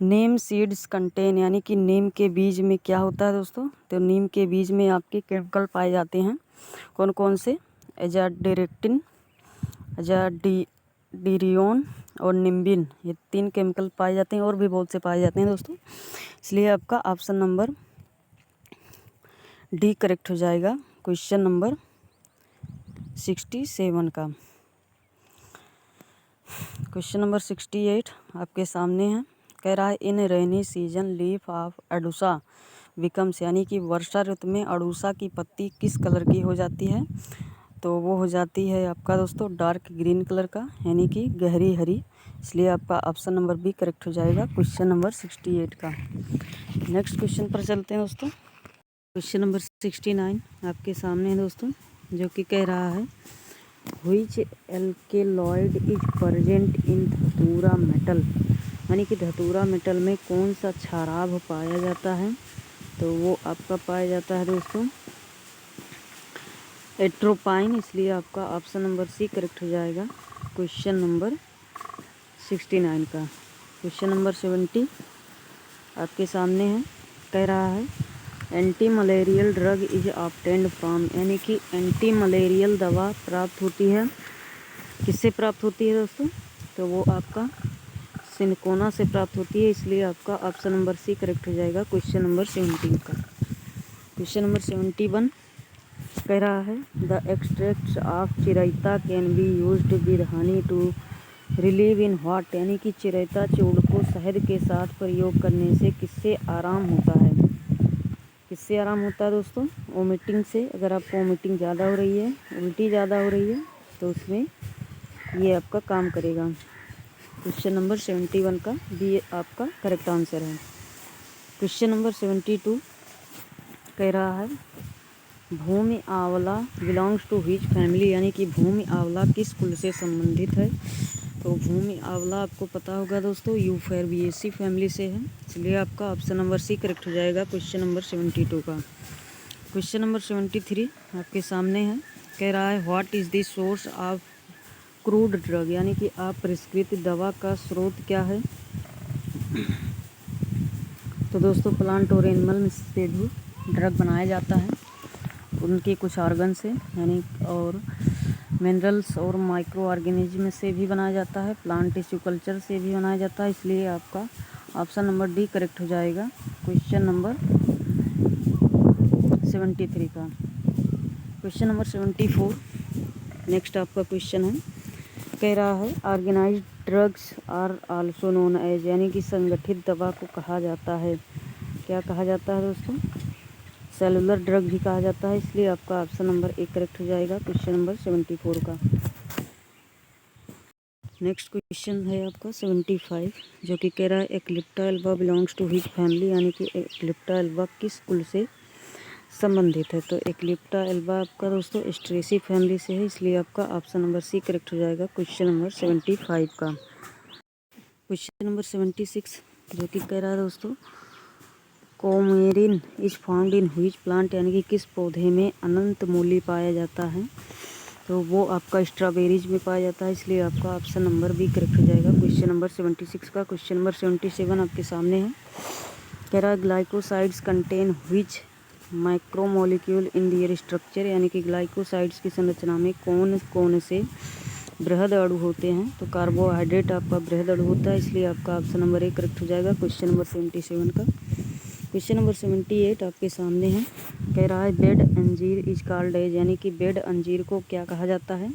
नेम सीड्स कंटेन, यानी कि नीम के बीज में क्या होता है दोस्तों। तो नीम के बीज में आपके केमिकल पाए जाते हैं, कौन कौन से, एजाडिरेक्टिन, एजाडिरियोन और निम्बिन, ये 3 केमिकल पाए जाते हैं, और भी बहुत से पाए जाते हैं दोस्तों, इसलिए आपका ऑप्शन नंबर डी करेक्ट हो जाएगा क्वेश्चन नंबर 67 का। क्वेश्चन नंबर 68 आपके सामने है। कह रहा है in rainy season leaf of adusa becomes, यानी कि वर्षा ऋतु में अडूसा की पत्ती किस कलर की हो जाती है। तो वो हो जाती है आपका दोस्तों डार्क ग्रीन कलर का, यानी कि गहरी हरी, इसलिए आपका ऑप्शन नंबर बी करेक्ट हो जाएगा क्वेश्चन नंबर 68 का। नेक्स्ट क्वेश्चन पर चलते हैं दोस्तों। क्वेश्चन नंबर 69 आपके सामने है दोस्तों, जो कि कह रहा है which alkaloid is present in धतूरा मेटल, यानी कि धतूरा मेटल में कौन सा क्षाराभ पाया जाता है। तो वो आपका पाया जाता है दोस्तों एट्रोपाइन, इसलिए आपका ऑप्शन नंबर सी करेक्ट हो जाएगा क्वेश्चन नंबर 69 का। क्वेश्चन नंबर 70 आपके सामने है। कह रहा है anti malarial drug is obtained from, यानी कि एंटी मलेरियल दवा प्राप्त होती है, किससे प्राप्त होती है दोस्तों। तो वो आपका सिनकोना से प्राप्त होती है, इसलिए आपका ऑप्शन नंबर सी करेक्ट हो जाएगा क्वेश्चन नंबर 17 का। क्वेश्चन नंबर 71 कह रहा है the extracts of chiraita can be used with honey to relieve in what, यानी कि चिरैता चूर्ण को शहद के साथ प्रयोग करने से किससे आराम होता है। किससे आराम होता है दोस्तों, वोमिटिंग से। अगर आपको वोमिटिंग ज़्यादा हो रही है, उल्टी ज़्यादा हो रही है, तो उसमें ये आपका काम करेगा। क्वेश्चन नंबर 71 का बी आपका करेक्ट आंसर है। क्वेश्चन नंबर 72 कह रहा है भूमि आंवला बिलोंग्स टू व्हिच फैमिली, यानी कि भूमि आंवला किस कुल से संबंधित है। तो भूमि आंवला आपको पता होगा दोस्तों यूफोर्बिएसी फैमिली से है, इसलिए आपका ऑप्शन नंबर सी करेक्ट हो जाएगा क्वेश्चन नंबर 72 का। क्वेश्चन नंबर 73 आपके सामने है। कह रहा है what is the source of crude drug, यानी कि अप्रिस्कृत दवा का स्रोत क्या है। तो दोस्तों प्लांट और एनिमल से भी ड्रग बनाया जाता है, उनके कुछ ऑर्गन से, यानी और मिनरल्स और माइक्रो ऑर्गेनिज्म से भी बनाया जाता है, प्लांट टिश्यू कल्चर से भी बनाया जाता है, इसलिए आपका ऑप्शन नंबर डी करेक्ट हो जाएगा क्वेश्चन नंबर 73 का। क्वेश्चन नंबर 74 नेक्स्ट आपका क्वेश्चन है। कह रहा है organised drugs are also known as, यानी कि संगठित दवा को कहा जाता है, क्या कहा जाता है दोस्तों, सेलुलर ड्रग भी कहा जाता है, इसलिए आपका ऑप्शन नंबर एक करेक्ट हो जाएगा क्वेश्चन नंबर 74 का। नेक्स्ट क्वेश्चन है आपका 75, जो कि कह रहा है eclipta alba belongs to which family, यानी कि एक्लिप्टा एल्बा किस कुल से संबंधित है। तो एक्लिप्टा एल्बा आपका दोस्तों एस्ट्रेसी फैमिली से है, इसलिए आपका ऑप्शन नंबर सी करेक्ट हो जाएगा क्वेश्चन नंबर 75 का। क्वेश्चन नंबर 76 जो कि कह रहा है दोस्तों coumarin is found in which plant, यानी कि किस पौधे में अनंत मूली पाया जाता है। तो वो आपका स्ट्रॉबेरीज में पाया जाता है, इसलिए आपका ऑप्शन नंबर बी करेक्ट हो जाएगा क्वेश्चन नंबर 76 का। क्वेश्चन नंबर 77 आपके सामने है। कह रहा है glycosides contain which micromolecule in their structure, यानी कि ग्लाइकोसाइड्स की संरचना में कौन कौन से बृहद अणु होते हैं। तो कार्बोहाइड्रेट आपका बृहद अणु होता है, इसलिए आपका ऑप्शन नंबर ए करेक्ट हो जाएगा क्वेश्चन नंबर 77 का। क्वेश्चन नंबर 78 आपके सामने है। कह रहा है बेड अंजीर इज कॉल्ड एज, यानी कि बेड अंजीर को क्या कहा जाता है।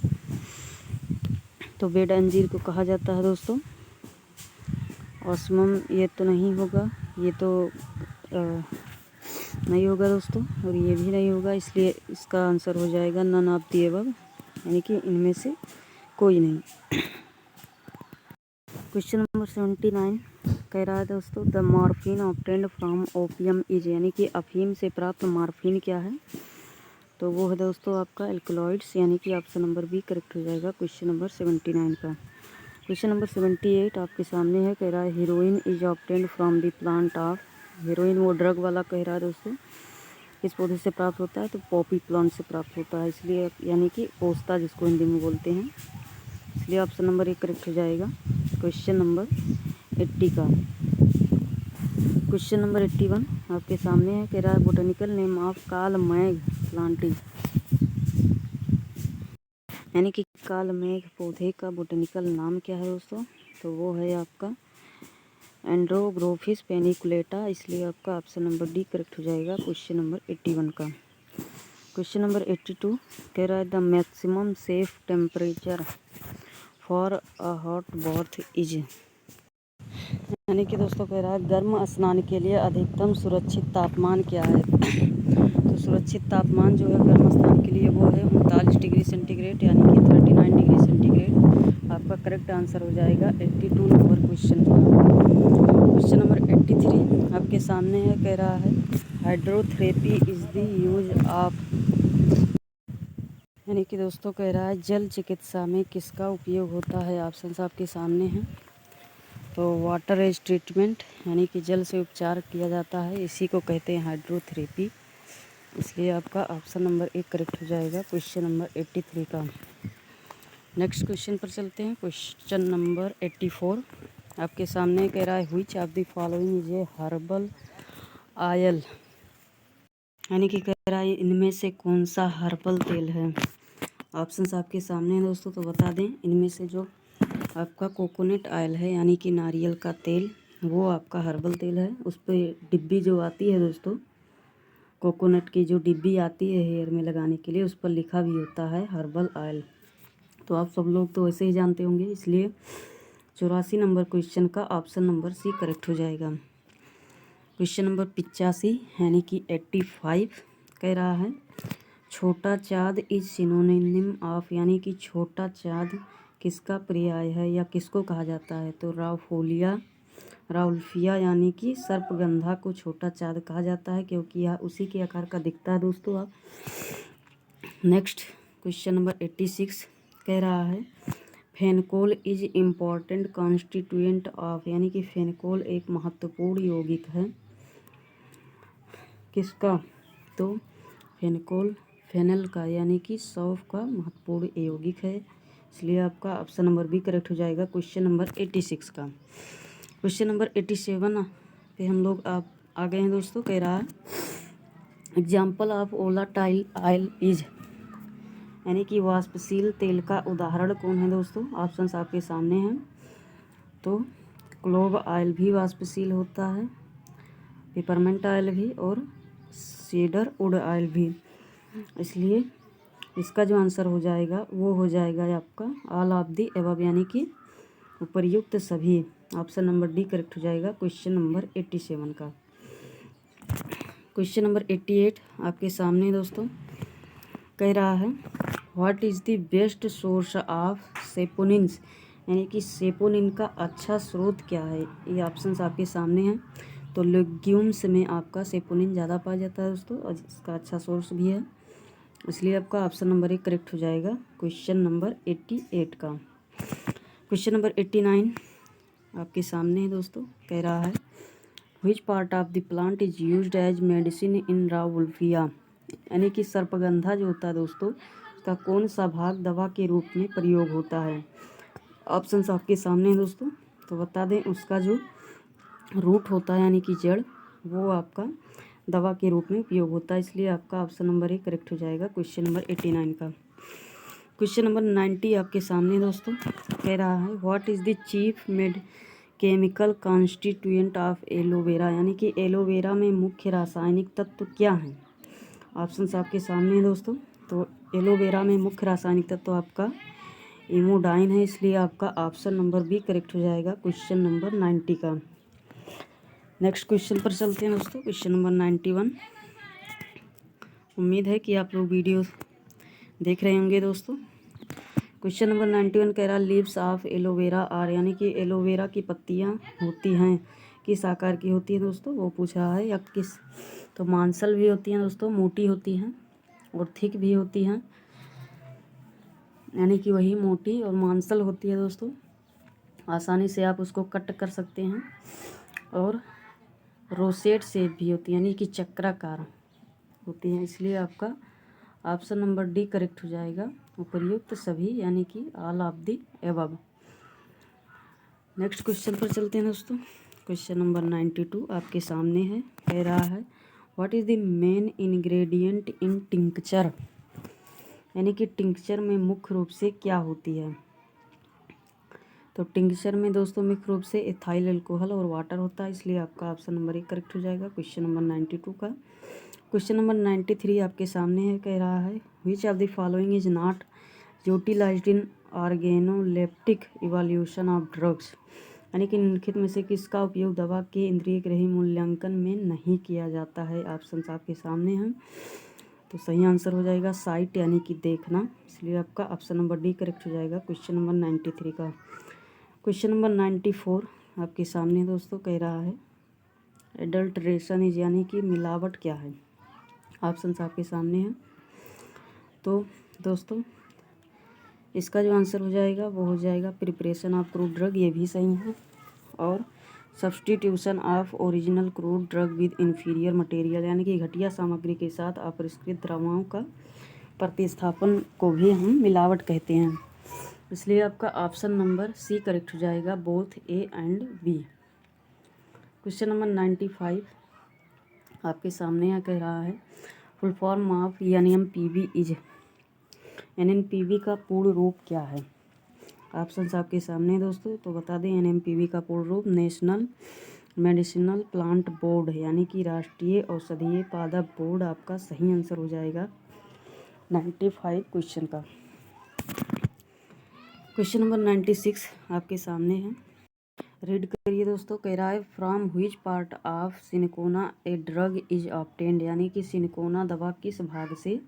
तो बेड अंजीर को कहा जाता है दोस्तों ऑस्मम, ये तो नहीं होगा, ये तो नहीं होगा दोस्तों, और ये भी नहीं होगा, इसलिए इसका आंसर हो जाएगा नन ऑफ द अबव, यानी कि इनमें से कोई नहीं। क्वेश्चन नंबर 79 कह रहा है दोस्तों the morphine obtained from opium is, यानी कि अफीम से प्राप्त मॉर्फिन क्या है। तो वो है दोस्तों आपका एल्कलॉइड्स, यानी कि ऑप्शन नंबर बी करेक्ट हो जाएगा क्वेश्चन नंबर 79 का। क्वेश्चन नंबर 78 आपके सामने है। कह रहा है heroine is obtained from the plant of, heroine वो ड्रग वाला कह रहा है दोस्तों किस पौधे से प्राप्त होता है। तो पॉपी प्लांट से प्राप्त होता है, इसलिए यानी कि पोस्ता जिसको हिंदी में बोलते हैं, इसलिए ऑप्शन नंबर एक करेक्ट हो जाएगा क्वेश्चन नंबर 80 का। क्वेश्चन नंबर 81 आपके सामने है। कह रहा है botanical name of kalmegh plant is, यानी कि कालमैग पौधे का बोटेनिकल नाम क्या है दोस्तों। तो वो है आपका एंड्रोग्रोफिस पेनिकुलेटा, इसलिए आपका ऑप्शन नंबर डी करेक्ट हो जाएगा क्वेश्चन नंबर 81 का। क्वेश्चन नंबर 82 कह रहा है the maximum safe temperature for a hot bath is, यानी कि दोस्तों कह रहा है गर्म स्नान के लिए अधिकतम सुरक्षित तापमान क्या है। तो सुरक्षित तापमान जो है गर्म स्नान के लिए वो है 39 डिग्री सेंटीग्रेड, यानी कि 39 डिग्री सेंटीग्रेड आपका करेक्ट आंसर हो जाएगा 82 नंबर क्वेश्चन का। क्वेश्चन नंबर 83 आपके सामने है। कह रहा है hydrotherapy is the use of, यानी कि दोस्तों कह रहा है जल चिकित्सा में किसका उपयोग होता है। ऑप्शन आपके सामने हैं। तो वाटर एज ट्रीटमेंट, यानी कि जल से उपचार किया जाता है, इसी को कहते हैं हाइड्रोथेरेपी, इसलिए आपका ऑप्शन नंबर एक करेक्ट हो जाएगा क्वेश्चन नंबर 83 का। नेक्स्ट क्वेश्चन पर चलते हैं। क्वेश्चन नंबर 84 आपके सामने कह रहा है which of the following is a herbal oil, यानी कि कह रहा है इनमें से कौन सा हर्बल तेल है। ऑप्शंस आपके सामने हैं दोस्तों, तो बता दें इनमें से जो आपका कोकोनट ऑयल है, यानी कि नारियल का तेल, वो आपका हर्बल तेल है। उस पर डिब्बी जो आती है दोस्तों, कोकोनट की जो डिब्बी आती है हेयर में लगाने के लिए, उस पर लिखा भी होता है हर्बल ऑयल। तो आप सब लोग तो वैसे ही जानते होंगे, इसलिए 84 नंबर क्वेश्चन का ऑप्शन नंबर सी करेक्ट हो जाएगा। क्वेश्चन नंबर 85 यानी कि 85 कह रहा है छोटा चाँद इज सिनोनिम ऑफ, यानी कि छोटा चाँद किसका पर्याय है या किसको कहा जाता है। तो राउल्फिया, यानी कि सर्पगंधा को छोटा चाँद कहा जाता है, क्योंकि यह उसी के आकार का दिखता है दोस्तों। आप नेक्स्ट क्वेश्चन नंबर 86 कह रहा है फेनकोल इज इम्पॉर्टेंट कॉन्स्टिट्यूएंट ऑफ, यानी कि फेनकोल एक महत्वपूर्ण यौगिक है किसका। तो फेनकोल फेनल का, यानी कि सौंफ का महत्वपूर्ण यौगिक है, इसलिए आपका ऑप्शन नंबर बी करेक्ट हो जाएगा क्वेश्चन नंबर 86 का। क्वेश्चन नंबर 87 पे हम लोग आप आ गए हैं दोस्तों। कह रहा है example of volatile oil is, यानी कि वाष्पशील तेल का उदाहरण कौन है दोस्तों। ऑप्शंस आपके सामने हैं। तो क्लोव ऑयल भी वाष्पशील होता है, पेपरमेंट ऑयल भी, और सीडर वुड ऑयल भी, इसलिए इसका जो आंसर हो जाएगा वो हो जाएगा आपका ऑल ऑफ दी अबव, यानी कि उपर्युक्त सभी। ऑप्शन नंबर डी करेक्ट हो जाएगा क्वेश्चन नंबर 87 का। क्वेश्चन नंबर 88 आपके सामने दोस्तों कह रहा है what is the best source of saponins, यानी कि सेपोनिन का अच्छा स्रोत क्या है। ये ऑप्शंस आपके सामने हैं। तो लेग्यूम्स में आपका सेपोनिन ज़्यादा पाया जाता है दोस्तों, और इसका अच्छा सोर्स भी है, इसलिए आपका ऑप्शन नंबर एक करेक्ट हो जाएगा क्वेश्चन नंबर 88 का। क्वेश्चन नंबर 89 आपके सामने है दोस्तों। कह रहा है which part of the plant is used as medicine in rauwolfia, यानी कि सर्पगंधा जो होता है दोस्तों, उसका कौन सा भाग दवा के रूप में प्रयोग होता है। ऑप्शंस आपके सामने हैं दोस्तों, तो बता दें उसका जो रूट होता है यानी कि जड़, वो आपका दवा के रूप में उपयोग होता है, इसलिए आपका ऑप्शन नंबर 1 करेक्ट हो जाएगा क्वेश्चन नंबर 89 का। क्वेश्चन नंबर 90 आपके सामने दोस्तों, कह रहा है what is the chief made chemical constituent of aloe vera, यानी कि एलोवेरा में मुख्य रासायनिक तत्व क्या हैं। ऑप्शंस आपके सामने हैं दोस्तों, तो एलोवेरा में मुख्य रासायनिक तत्व आपका इमोडाइन है, इसलिए आपका ऑप्शन नंबर बी करेक्ट हो जाएगा क्वेश्चन नंबर 90 का। नेक्स्ट क्वेश्चन पर चलते हैं दोस्तों, क्वेश्चन नंबर 91। उम्मीद है कि आप लोग वीडियो देख रहे होंगे दोस्तों। क्वेश्चन नंबर 91 कह रहा लीव्स ऑफ एलोवेरा आर, यानी कि एलोवेरा की पत्तियां होती हैं किस आकार की होती है दोस्तों, वो पूछा है, या किस, तो मांसल भी होती हैं दोस्तों, मोटी होती हैं और थिक भी होती हैं, यानी कि वही मोटी और मांसल होती है दोस्तों, आसानी से आप उसको कट कर सकते हैं, और रोसेट शेप भी होती है, यानी कि चक्राकार होती हैं, इसलिए आपका ऑप्शन नंबर डी करेक्ट हो जाएगा, उपर्युक्त सभी, यानी कि all of the above. Next question पर चलते हैं दोस्तों, क्वेश्चन नंबर 92 आपके सामने है, कह रहा है what is the main ingredient in tincture, यानी कि टिंक्चर में मुख्य रूप से क्या होती है। तो टिंक्चर में दोस्तों मुख्य रूप से एथाइल अल्कोहल और वाटर होता है, इसलिए आपका ऑप्शन नंबर 1 करेक्ट हो जाएगा क्वेश्चन नंबर 92 का। क्वेश्चन नंबर 93 आपके सामने है, कह रहा है which of the following is not utilised in organoleptic evolution of drugs, यानी कि निम्नलिखित में से किसका उपयोग दवा के इंद्रिय ग्रही मूल्यांकन में नहीं किया जाता है। ऑप्शन आपके सामने हैं, तो सही आंसर हो जाएगा साइट, यानी कि देखना, इसलिए आपका ऑप्शन नंबर डी करेक्ट हो जाएगा क्वेश्चन नंबर 93 का। क्वेश्चन नंबर 94 आपके सामने दोस्तों, कह रहा है एडल्ट्रेशन इज, यानी कि मिलावट क्या है। ऑप्शन आपके सामने हैं, तो दोस्तों इसका जो आंसर हो जाएगा वो हो जाएगा प्रिपरेशन ऑफ क्रूड ड्रग, ये भी सही है, और substitution of original crude drug with inferior material, यानी कि घटिया सामग्री के साथ अपरिष्कृत दवाओं का प्रतिस्थापन को भी हम मिलावट कहते हैं, इसलिए आपका ऑप्शन नंबर सी करेक्ट हो जाएगा both A and B. Question number 95 आपके यहाँ कह रहा है full form of NMPV is, NMPV का पूर्ण रूप क्या है। ऑप्शंस आपके सामने हैं दोस्तों, तो बता दें NMPV का पूर्ण रूप नेशनल मेडिसिनल प्लांट बोर्ड, यानी कि राष्ट्रीय औषधीय पादप बोर्ड आपका सही आंसर हो जाएगा 95 क्वेश्चन का। क्वेश्चन नंबर 96 आपके सामने है, रीड करिए दोस्तों, कह रहा है from which part of cinchona a drug is obtained, यानी कि सिनकोना दवा किस भाग से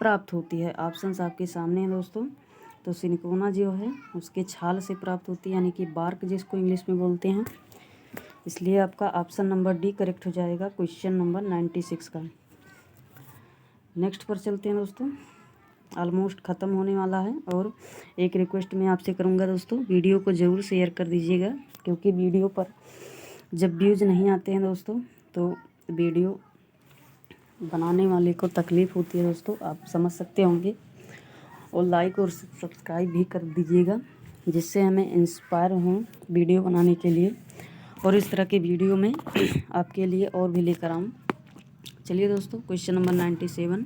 प्राप्त होती है। ऑप्शंस आपके सामने हैं दोस्तों, तो सिनकोना जो है उसके छाल से प्राप्त होती है, यानी कि बार्क जिसको इंग्लिश में बोलते हैं, इसलिए आपका ऑप्शन नंबर डी करेक्ट हो जाएगा क्वेश्चन नंबर 96 का। नेक्स्ट पर चलते हैं दोस्तों, ऑलमोस्ट ख़त्म होने वाला है, और एक रिक्वेस्ट मैं आपसे करूँगा दोस्तों, वीडियो को ज़रूर शेयर कर दीजिएगा, क्योंकि वीडियो पर जब व्यूज़ नहीं आते हैं दोस्तों तो वीडियो बनाने वाले को तकलीफ़ होती है दोस्तों, आप समझ सकते होंगे, और लाइक और सब्सक्राइब भी कर दीजिएगा, जिससे हमें इंस्पायर हों वीडियो बनाने के लिए, और इस तरह के वीडियो में आपके लिए और भी लेकर आऊँ। चलिए दोस्तों, क्वेश्चन नंबर 97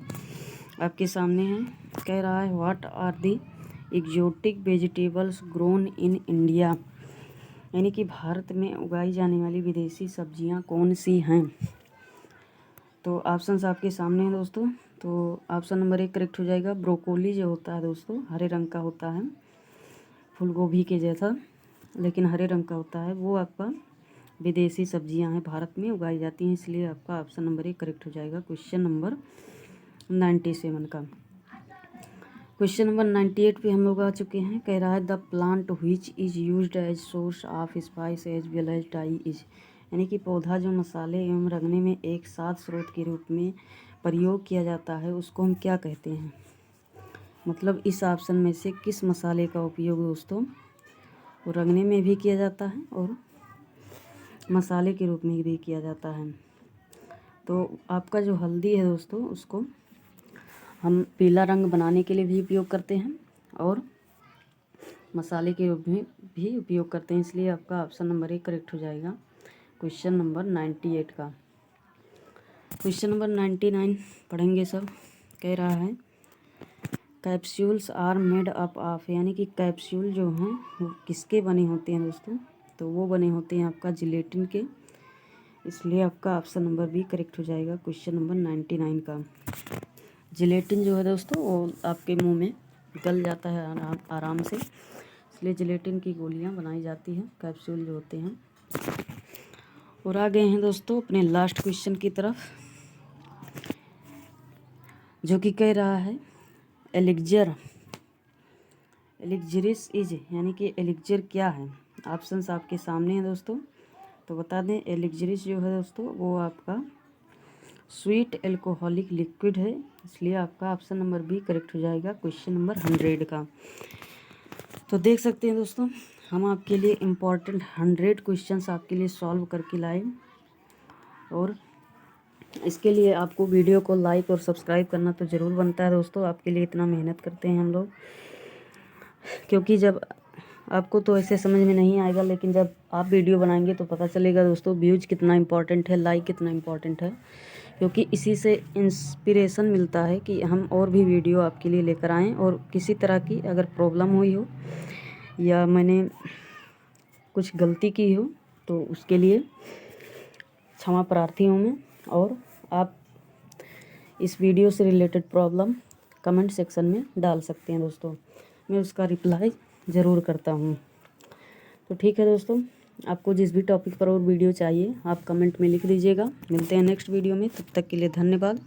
आपके सामने है, कह रहा है what are the exotic vegetables grown in India, यानी कि भारत में उगाई जाने वाली विदेशी सब्जियां कौन सी हैं। तो ऑप्शंस आपके सामने हैं दोस्तों, तो ऑप्शन नंबर 1 करेक्ट हो जाएगा ब्रोकोली, जो होता है दोस्तों हरे रंग का होता है, फूल गोभी के जैसा लेकिन हरे रंग का होता है, वो आपका विदेशी सब्जियां हैं, भारत में उगाई जाती हैं, इसलिए आपका ऑप्शन नंबर 1 करेक्ट हो जाएगा क्वेश्चन नंबर 97 का। क्वेश्चन नंबर 98 पे हम लोग आ चुके हैं, कह रहा है the plant which is used as source of spice as well as dye is, यानी कि पौधा जो मसाले एवं रंगने में एक साथ स्रोत के रूप में प्रयोग किया जाता है उसको हम क्या कहते हैं। मतलब इस ऑप्शन में से किस मसाले का उपयोग दोस्तों वो रंगने में भी किया जाता है और मसाले के रूप में भी किया जाता है। तो आपका जो हल्दी है दोस्तों, उसको हम पीला रंग बनाने के लिए भी उपयोग करते हैं और मसाले के रूप में भी उपयोग करते हैं, इसलिए आपका ऑप्शन नंबर 1 करेक्ट हो जाएगा क्वेश्चन नंबर 98 का। क्वेश्चन नंबर 99 पढ़ेंगे सब। कह रहा है capsules are made up of, यानी कि कैप्सूल जो हैं वो किसके बने होते हैं दोस्तों, तो वो बने होते हैं आपका जिलेटिन के, इसलिए आपका ऑप्शन नंबर बी करेक्ट हो जाएगा क्वेश्चन नंबर 99 का। जिलेटिन जो है दोस्तों वो आपके मुंह में गल जाता है आराम से, इसलिए जिलेटिन की गोलियां बनाई जाती हैं, कैप्सूल जो होते हैं। और आ गए हैं दोस्तों अपने लास्ट क्वेश्चन की तरफ, जो कि कह रहा है एलिक्जरिस इज, यानी कि एलिक्जर क्या है। ऑप्शंस आपके सामने हैं दोस्तों, तो बता दें एलिक्जरिस जो है दोस्तों वो आपका स्वीट एल्कोहलिक लिक्विड है, इसलिए आपका ऑप्शन नंबर बी करेक्ट हो जाएगा क्वेश्चन नंबर 100 का। तो देख सकते हैं दोस्तों हम आपके लिए इम्पॉर्टेंट 100 क्वेश्चंस आपके लिए सॉल्व करके लाए, और इसके लिए आपको वीडियो को लाइक और सब्सक्राइब करना तो ज़रूर बनता है दोस्तों। आपके लिए इतना मेहनत करते हैं हम लोग, क्योंकि जब आपको तो ऐसे समझ में नहीं आएगा, लेकिन जब आप वीडियो बनाएंगे तो पता चलेगा दोस्तों व्यूज कितना इम्पोर्टेंट है, लाइक कितना इम्पोर्टेंट है, क्योंकि इसी से इंस्पिरेशन मिलता है कि हम और भी वीडियो आपके लिए लेकर आएँ। और किसी तरह की अगर प्रॉब्लम हुई हो या मैंने कुछ गलती की हो तो उसके लिए क्षमा प्रार्थी हूँ मैं, और आप इस वीडियो से रिलेटेड प्रॉब्लम कमेंट सेक्शन में डाल सकते हैं दोस्तों, मैं उसका रिप्लाई ज़रूर करता हूँ। तो ठीक है दोस्तों, आपको जिस भी टॉपिक पर और वीडियो चाहिए आप कमेंट में लिख दीजिएगा। मिलते हैं नेक्स्ट वीडियो में, तब तक के लिए धन्यवाद।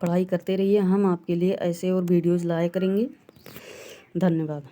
पढ़ाई करते रहिए, हम आपके लिए ऐसे और वीडियोज़ लाया करेंगे। धन्यवाद।